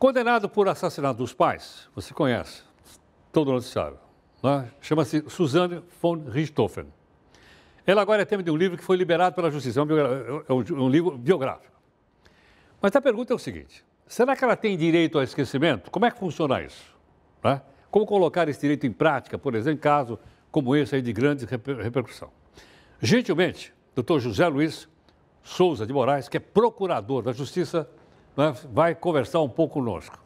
Condenado por assassinato dos pais, você conhece, todo mundo sabe, né? Chama-se Suzanne von Richthofen. Ela agora é tema de um livro que foi liberado pela Justiça, é um livro biográfico. Mas a pergunta é o seguinte, será que ela tem direito ao esquecimento? Como é que funciona isso? Né? Como colocar esse direito em prática, por exemplo, em caso como esse aí de grande repercussão? Gentilmente, Dr. José Luiz Souza de Moraes, que é procurador da Justiça, né, vai conversar um pouco conosco.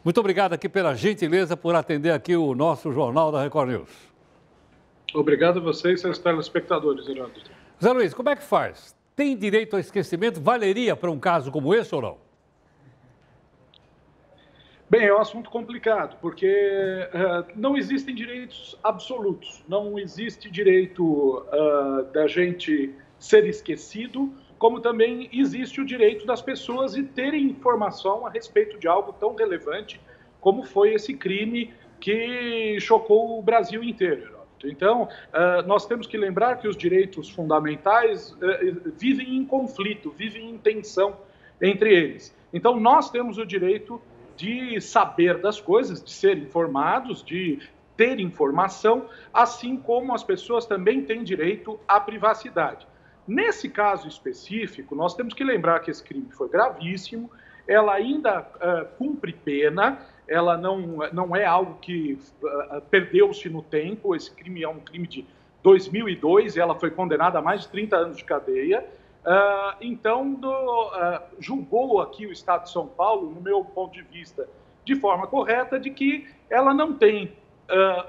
Muito obrigado aqui pela gentileza por atender aqui o nosso Jornal da Record News. Obrigado a vocês e seus telespectadores, Heródoto. Zé Luiz, como é que faz? Tem direito ao esquecimento? Valeria para um caso como esse ou não? Bem, é um assunto complicado, porque não existem direitos absolutos. Não existe direito da gente ser esquecido, como também existe o direito das pessoas de terem informação a respeito de algo tão relevante como foi esse crime que chocou o Brasil inteiro. Então, nós temos que lembrar que os direitos fundamentais vivem em conflito, vivem em tensão entre eles. Então, nós temos o direito de saber das coisas, de ser informados, de ter informação, assim como as pessoas também têm direito à privacidade. Nesse caso específico, nós temos que lembrar que esse crime foi gravíssimo, ela ainda cumpre pena, ela não é algo que perdeu-se no tempo, esse crime é um crime de 2002 e ela foi condenada a mais de 30 anos de cadeia. Então, julgou aqui o Estado de São Paulo, no meu ponto de vista, de forma correta, de que ela não tem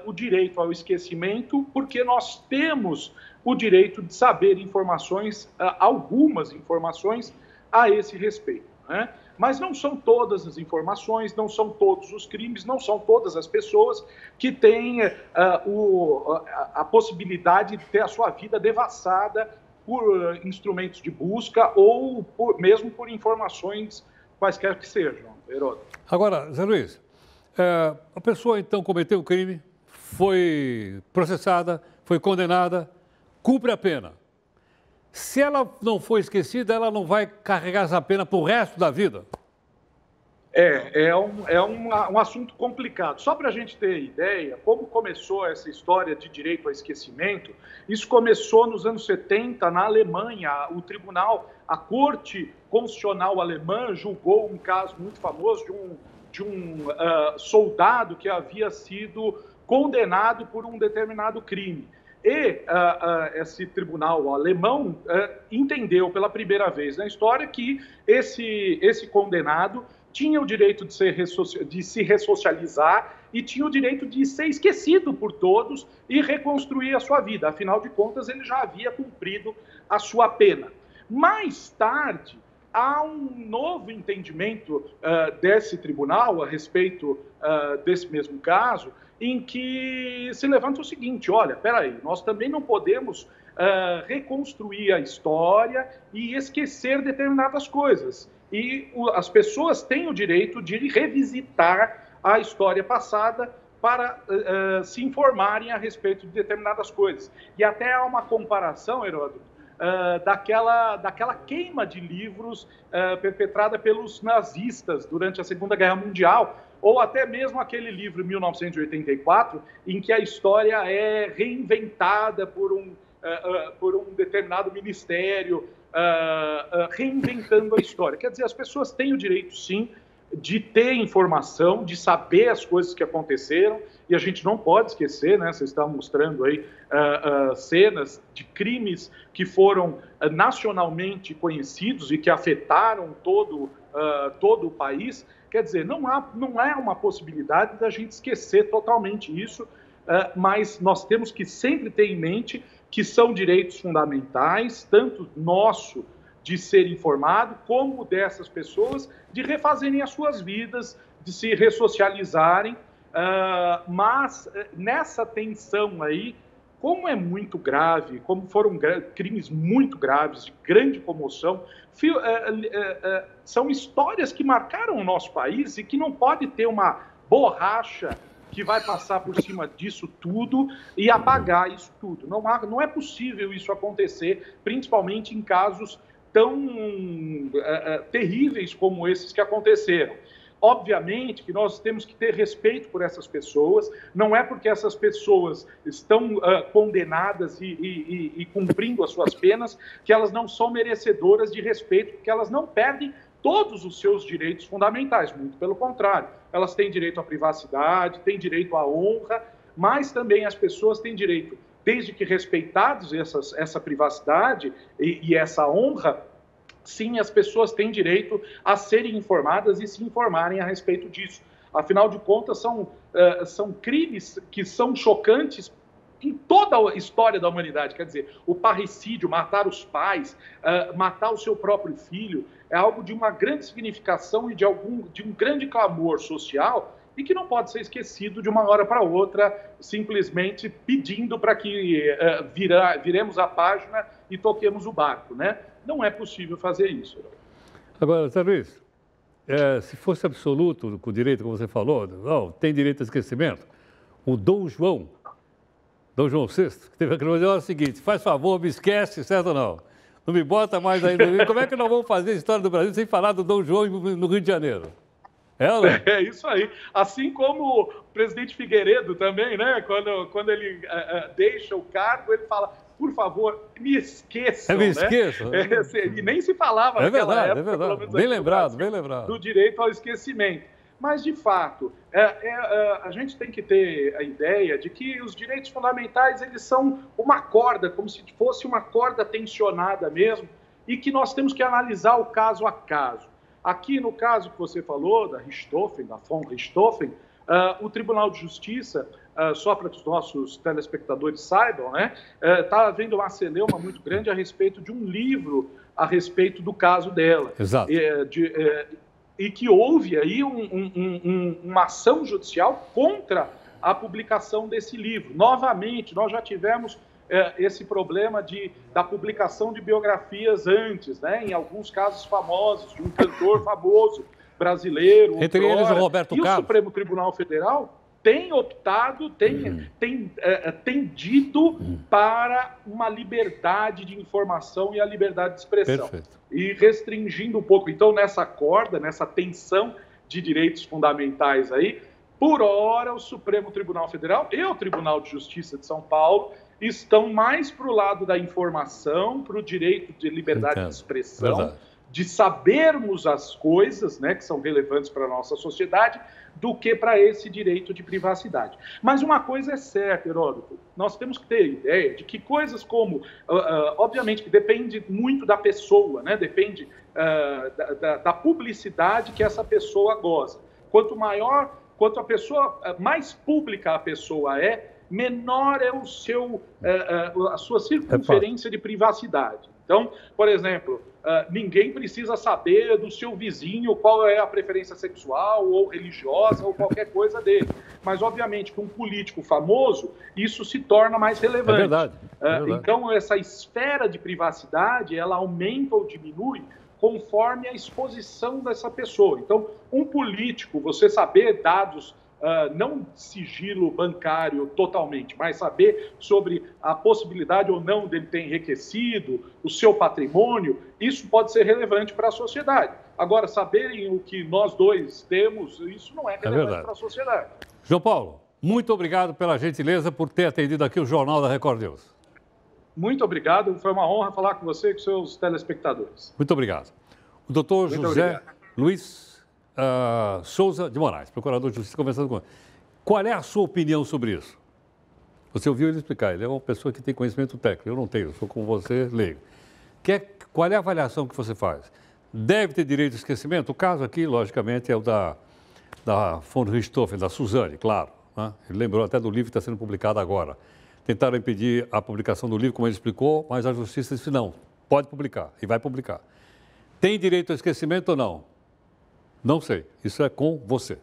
o direito ao esquecimento, porque nós temos o direito de saber informações, algumas informações a esse respeito, né? Mas não são todas as informações, não são todos os crimes, não são todas as pessoas que têm a possibilidade de ter a sua vida devassada por instrumentos de busca ou mesmo por informações quaisquer que sejam, Heródoto. Agora, Zé Luiz, a pessoa então cometeu o crime, foi processada, foi condenada, cumpre a pena. Se ela não for esquecida, ela não vai carregar essa pena para o resto da vida? É um assunto complicado. Só para a gente ter ideia, como começou essa história de direito ao esquecimento, isso começou nos anos 70, na Alemanha. A Corte Constitucional Alemã julgou um caso muito famoso de um soldado que havia sido condenado por um determinado crime. E esse tribunal alemão entendeu pela primeira vez na história que esse condenado tinha o direito de se ressocializar e tinha o direito de ser esquecido por todos e reconstruir a sua vida. Afinal de contas, ele já havia cumprido a sua pena. Mais tarde, há um novo entendimento desse tribunal a respeito desse mesmo caso, em que se levanta o seguinte: olha, peraí, nós também não podemos reconstruir a história e esquecer determinadas coisas. E as pessoas têm o direito de revisitar a história passada para se informarem a respeito de determinadas coisas. E até há uma comparação, Heródoto, daquela queima de livros perpetrada pelos nazistas durante a Segunda Guerra Mundial, ou até mesmo aquele livro, 1984, em que a história é reinventada por um determinado ministério, reinventando a história. Quer dizer, as pessoas têm o direito, sim, de ter informação, de saber as coisas que aconteceram, e a gente não pode esquecer, né? Vocês estão mostrando aí cenas de crimes que foram nacionalmente conhecidos e que afetaram todo o país. Quer dizer, não é uma possibilidade da gente esquecer totalmente isso, mas nós temos que sempre ter em mente que são direitos fundamentais, tanto nosso de ser informado, como dessas pessoas de refazerem as suas vidas, de se ressocializarem, mas nessa tensão aí, como é muito grave, como foram crimes muito graves, de grande comoção, são histórias que marcaram o nosso país e que não pode ter uma borracha que vai passar por cima disso tudo e apagar isso tudo. Não é possível isso acontecer, principalmente em casos tão terríveis como esses que aconteceram. Obviamente que nós temos que ter respeito por essas pessoas, não é porque essas pessoas estão condenadas e cumprindo as suas penas que elas não são merecedoras de respeito, porque elas não perdem todos os seus direitos fundamentais, muito pelo contrário. Elas têm direito à privacidade, têm direito à honra, mas também as pessoas têm direito, desde que respeitados essa privacidade e essa honra, sim, as pessoas têm direito a serem informadas e se informarem a respeito disso. Afinal de contas, são crimes que são chocantes em toda a história da humanidade. Quer dizer, o parricídio, matar os pais, matar o seu próprio filho, é algo de uma grande significação e de um grande clamor social e que não pode ser esquecido de uma hora para outra, simplesmente pedindo para que viremos a página e toquemos o barco, né? Não é possível fazer isso. Agora, Zé Luiz, se fosse absoluto com o direito, como você falou, não, tem direito a esquecimento, o Dom João VI, que teve aquele é o seguinte: faz favor, me esquece, certo ou não? Não me bota mais aí. Como é que nós vamos fazer a história do Brasil sem falar do Dom João no Rio de Janeiro? É isso aí. Assim como o presidente Figueiredo também, né? Quando ele deixa o cargo, ele fala: por favor, me esqueçam. Me esqueçam. Né? E nem se falava naquela época, pelo menos bem lembrado, bem lembrado, do direito ao esquecimento. Mas, de fato, a gente tem que ter a ideia de que os direitos fundamentais eles são uma corda, como se fosse uma corda tensionada mesmo, e que nós temos que analisar o caso a caso. Aqui, no caso que você falou, da von Richthofen, o Tribunal de Justiça, só para que os nossos telespectadores saibam, né, está havendo uma celeuma muito grande a respeito de um livro a respeito do caso dela. Exato. E que houve aí uma ação judicial contra a publicação desse livro. Novamente, nós já tivemos esse problema da publicação de biografias antes, né? Em alguns casos famosos, de um cantor famoso brasileiro. Entre eles o Roberto Carlos. E o Supremo Tribunal Federal tem optado, tendido para uma liberdade de informação e a liberdade de expressão. Perfeito. E restringindo um pouco. Então, nessa corda, nessa tensão de direitos fundamentais aí, por hora, o Supremo Tribunal Federal e o Tribunal de Justiça de São Paulo estão mais para o lado da informação, para o direito de liberdade de expressão, de sabermos as coisas, né, que são relevantes para a nossa sociedade, do que para esse direito de privacidade. Mas uma coisa é certa, Heródoto, nós temos que ter ideia de que coisas como, obviamente que depende muito da pessoa, né, depende da publicidade que essa pessoa goza. Quanto a pessoa, mais pública a pessoa menor é a sua circunferência de privacidade. Então, por exemplo, ninguém precisa saber do seu vizinho qual é a preferência sexual ou religiosa ou qualquer coisa dele. Mas, obviamente, com um político famoso, isso se torna mais relevante. É verdade. Então, essa esfera de privacidade, ela aumenta ou diminui conforme a exposição dessa pessoa. Então, um político, você saber dados, não sigilo bancário totalmente, mas saber sobre a possibilidade ou não dele ter enriquecido, o seu patrimônio, isso pode ser relevante para a sociedade. Agora, saberem o que nós dois temos, isso não é relevante para a sociedade. João Paulo, muito obrigado pela gentileza por ter atendido aqui o Jornal da Record News. Muito obrigado, foi uma honra falar com você e com seus telespectadores. Muito obrigado. O doutor José Luiz Souza de Moraes, procurador de justiça, conversando com ele. Qual é a sua opinião sobre isso? Você ouviu ele explicar, ele é uma pessoa que tem conhecimento técnico, eu não tenho, eu sou como você, leigo. Qual é a avaliação que você faz? Deve ter direito de esquecimento? O caso aqui, logicamente, é o da von Richthofen, da Suzane, claro. Né? Ele lembrou até do livro que está sendo publicado agora. Tentaram impedir a publicação do livro, como ele explicou, mas a justiça disse não, pode publicar, e vai publicar. Tem direito ao esquecimento ou não? Não sei, isso é com você.